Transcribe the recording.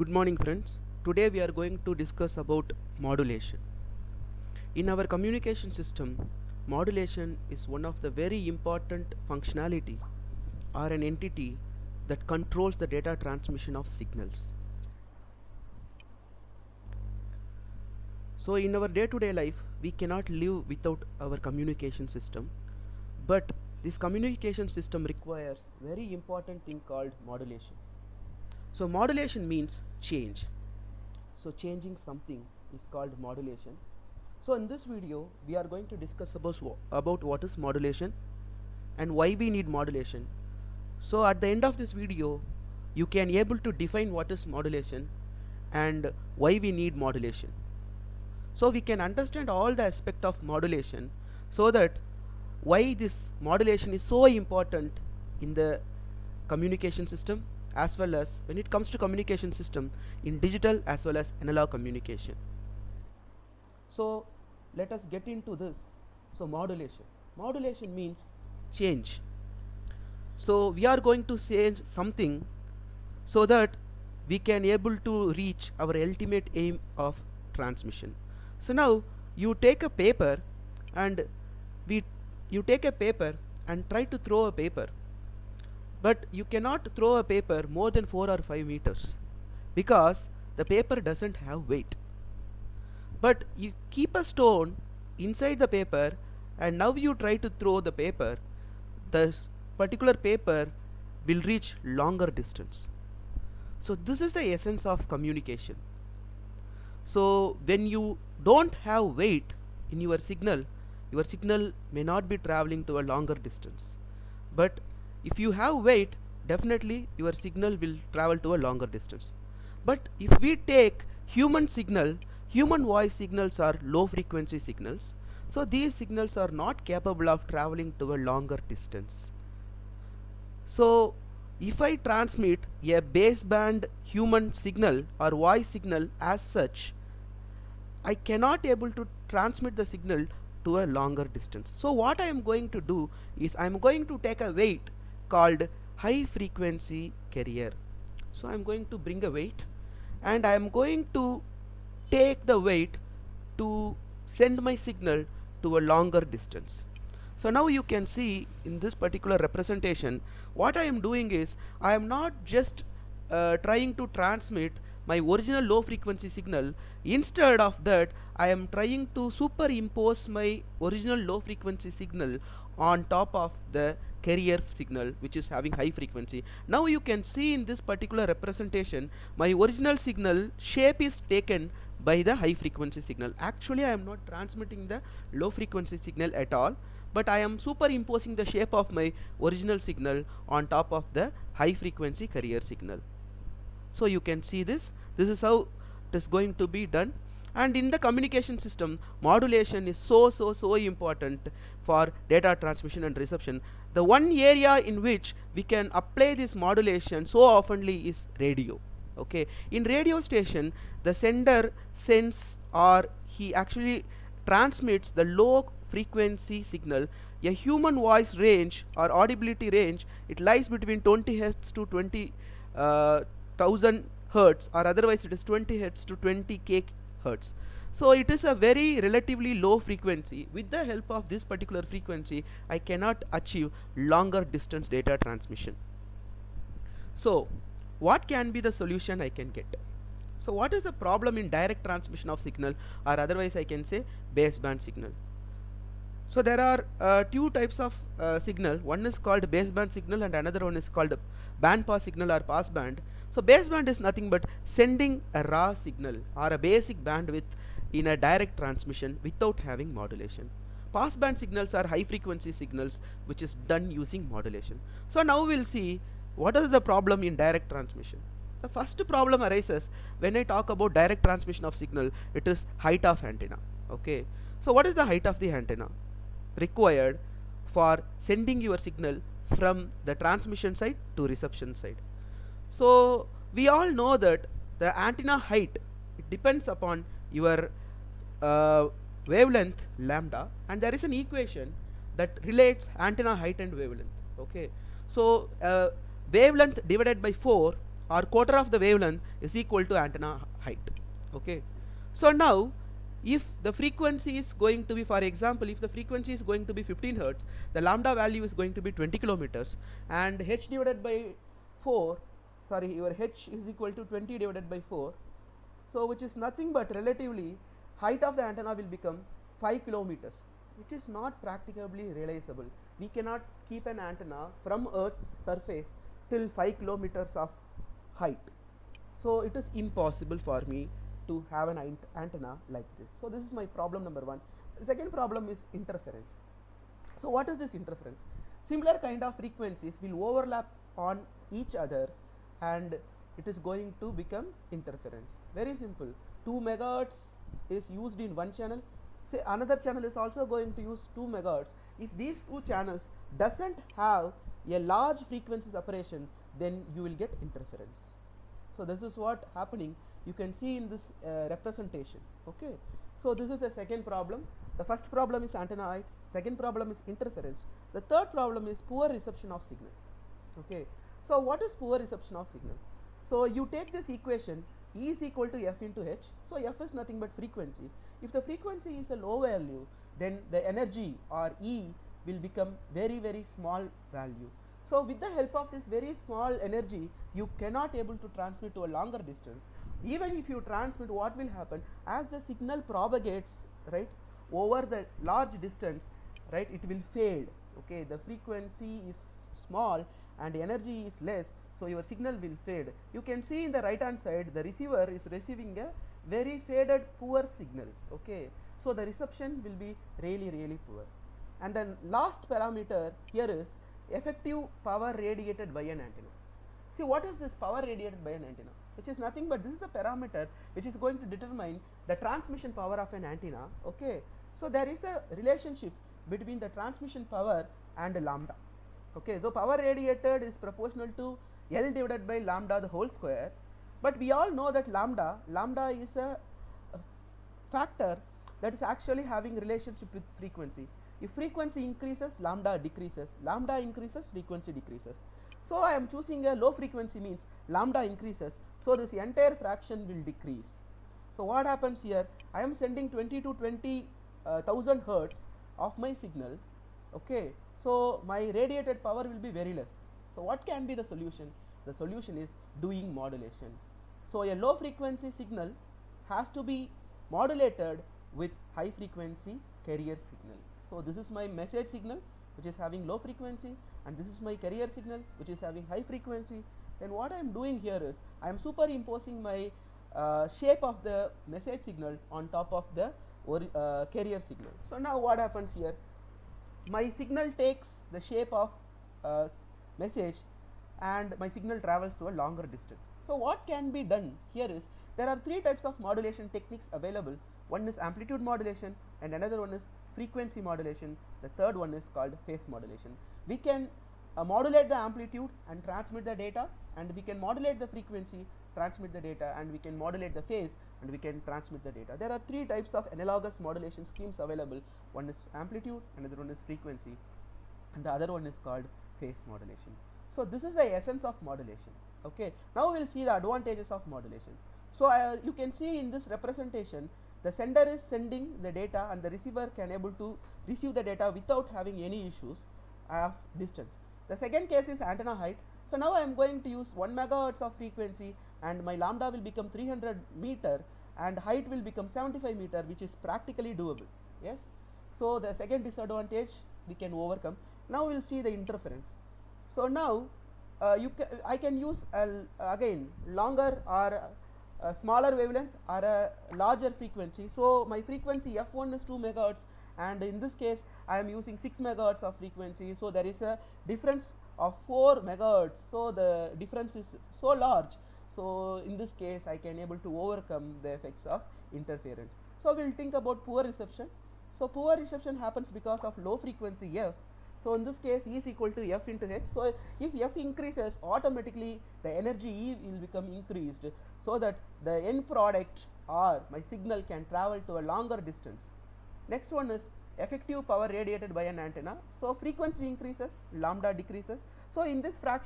Good morning friends. Today we are going to discuss about modulation. In our communication system, modulation is one of the very important functionality or an entity that controls the data transmission of signals. So in our day-to-day life, we cannot live without our communication system, but this communication system requires very important thing called modulation. So modulation means change. So changing something is called modulation. So in this video we are going to discuss about what is modulation and why we need modulation. So at the end of this video you can able to define what is modulation and why we need modulation. So we can understand all the aspect of modulation, so that why this modulation is so important in the communication system, as well as when it comes to communication system in digital as well as analog communication. So let us get into this. So modulation means change. So we are going to change something so that we can able to reach our ultimate aim of transmission. So now you take a paper and you take a paper and try to throw a paper, but you cannot throw a paper more than 4 or 5 meters because the paper doesn't have weight. But you keep a stone inside the paper and now you try to throw the paper, the particular paper will reach longer distance. So this is the essence of communication. So when you don't have weight in your signal may not be traveling to a longer distance. But if you have weight, definitely your signal will travel to a longer distance. But if we take human voice signals are low frequency signals, so these signals are not capable of traveling to a longer distance. So if I transmit a baseband human signal or voice signal as such, I cannot able to transmit the signal to a longer distance. So what I am going to do is I am going to take a weight called high frequency carrier. So I am going to bring a weight and I am going to take the weight to send my signal to a longer distance. So now you can see in this particular representation, what I am doing is I am not just trying to transmit my original low frequency signal. Instead of that, I am trying to superimpose my original low frequency signal on top of the carrier signal which is having high frequency. Now you can see in this particular representation, my original signal shape is taken by the high frequency signal. Actually I am not transmitting the low frequency signal at all, but I am superimposing the shape of my original signal on top of the high frequency carrier signal. So you can see this is how it is going to be done. And in the communication system, modulation is so important for data transmission and reception. The one area in which we can apply this modulation so oftenly is radio. Okay, in radio station, the sender sends or he actually transmits the low frequency signal. A human voice range or audibility range, it lies between 20 Hz to 20,000 Hertz, or otherwise it is 20 Hz to 20k Hertz. So it is a very relatively low frequency. With the help of this particular frequency, I cannot achieve longer distance data transmission. So what can be the solution I can get? So what is the problem in direct transmission of signal, or otherwise I can say baseband signal? So there are two types of signal. One is called baseband signal and another one is called band pass signal or pass band. So baseband is nothing but sending a raw signal or a basic bandwidth in a direct transmission without having modulation. Pass band signals are high frequency signals which is done using modulation. So now we'll see what is the problem in direct transmission. The first problem arises when I talk about direct transmission of signal. It is height of antenna. Okay, so what is the height of the antenna required for sending your signal from the transmission side to reception side? So we all know that the antenna height, it depends upon your wavelength lambda, and there is an equation that relates antenna height and wavelength. Okay, so wavelength divided by 4 or quarter of the wavelength is equal to antenna height. Okay, so now if the frequency is going to be, for example, if the frequency is going to be 15 hertz, the lambda value is going to be 20 kilometers, and h divided by 4, sorry, your h is equal to 20 divided by 4, so which is nothing but relatively height of the antenna will become 5 kilometers, which is not practicably realizable. We cannot keep an antenna from Earth's surface till 5 kilometers of height. So it is impossible for me to have an antenna like this. So this is my problem number 1. The second problem is interference. So what is this interference? Similar kind of frequencies will overlap on each other and it is going to become interference. Very simple. 2 megahertz is used in one channel. Say another channel is also going to use 2 megahertz. If these two channels doesn't have a large frequency separation, then you will get interference. So this is what happening. You can see in this representation. Okay. So this is the second problem. The first problem is antenna height. Second problem is interference. The third problem is poor reception of signal. Okay. So what is poor reception of signal? So you take this equation, E is equal to F into H. So F is nothing but frequency. If the frequency is a low value, then the energy or E will become very, very small value. So with the help of this very small energy, you cannot able to transmit to a longer distance. Even if you transmit, what will happen? As the signal propagates, right, over the large distance, right, it will fade. Okay, the frequency is small and energy is less, so your signal will fade. You can see in the right hand side, the receiver is receiving a very faded, poor signal. Okay, so the reception will be really, really poor. And then last parameter here is effective power radiated by an antenna. See, what is this power radiated by an antenna? Which is nothing but this is the parameter which is going to determine the transmission power of an antenna. Okay, so there is a relationship between the transmission power and lambda. Okay, so power radiated is proportional to L divided by lambda the whole square, but we all know that lambda is a factor that is actually having relationship with frequency. If frequency increases, lambda decreases, lambda increases, frequency decreases. So I am choosing a low frequency means lambda increases, so this entire fraction will decrease. So what happens here? I am sending 20 to 20,000 hertz of my signal. Okay, so my radiated power will be very less. So what can be the solution? The solution is doing modulation. So a low frequency signal has to be modulated with high frequency carrier signal. So this is my message signal which is having low frequency, and this is my carrier signal which is having high frequency. Then what I am doing here is I am superimposing my shape of the message signal on top of the carrier signal. So now what happens here? My signal takes the shape of message and my signal travels to a longer distance. So what can be done here is there are three types of modulation techniques available. One is amplitude modulation and another one is frequency modulation. The third one is called phase modulation. We can modulate the amplitude and transmit the data, and we can modulate the frequency, transmit the data, and we can modulate the phase and we can transmit the data. There are three types of analogous modulation schemes available. One is amplitude, another one is frequency, and the other one is called phase modulation. So this is the essence of modulation. Okay, now we will see the advantages of modulation. So you can see in this representation, the sender is sending the data and the receiver can able to receive the data without having any issues of distance. The second case is antenna height. So now I am going to use 1 megahertz of frequency and my lambda will become 300 meter and height will become 75 meter, which is practically doable. Yes. So the second disadvantage we can overcome. Now we will see the interference. So now I can use again longer or a smaller wavelength or a larger frequency. So my frequency f1 is 2 megahertz, and in this case I am using 6 megahertz of frequency. So there is a difference of 4 megahertz. So the difference is so large. So in this case I can able to overcome the effects of interference. So we will think about poor reception. So poor reception happens because of low frequency f. So in this case E is equal to F into H. So if F increases, automatically the energy E will become increased, so that the end product or my signal can travel to a longer distance. Next one is effective power radiated by an antenna. So frequency increases, lambda decreases. So in this fraction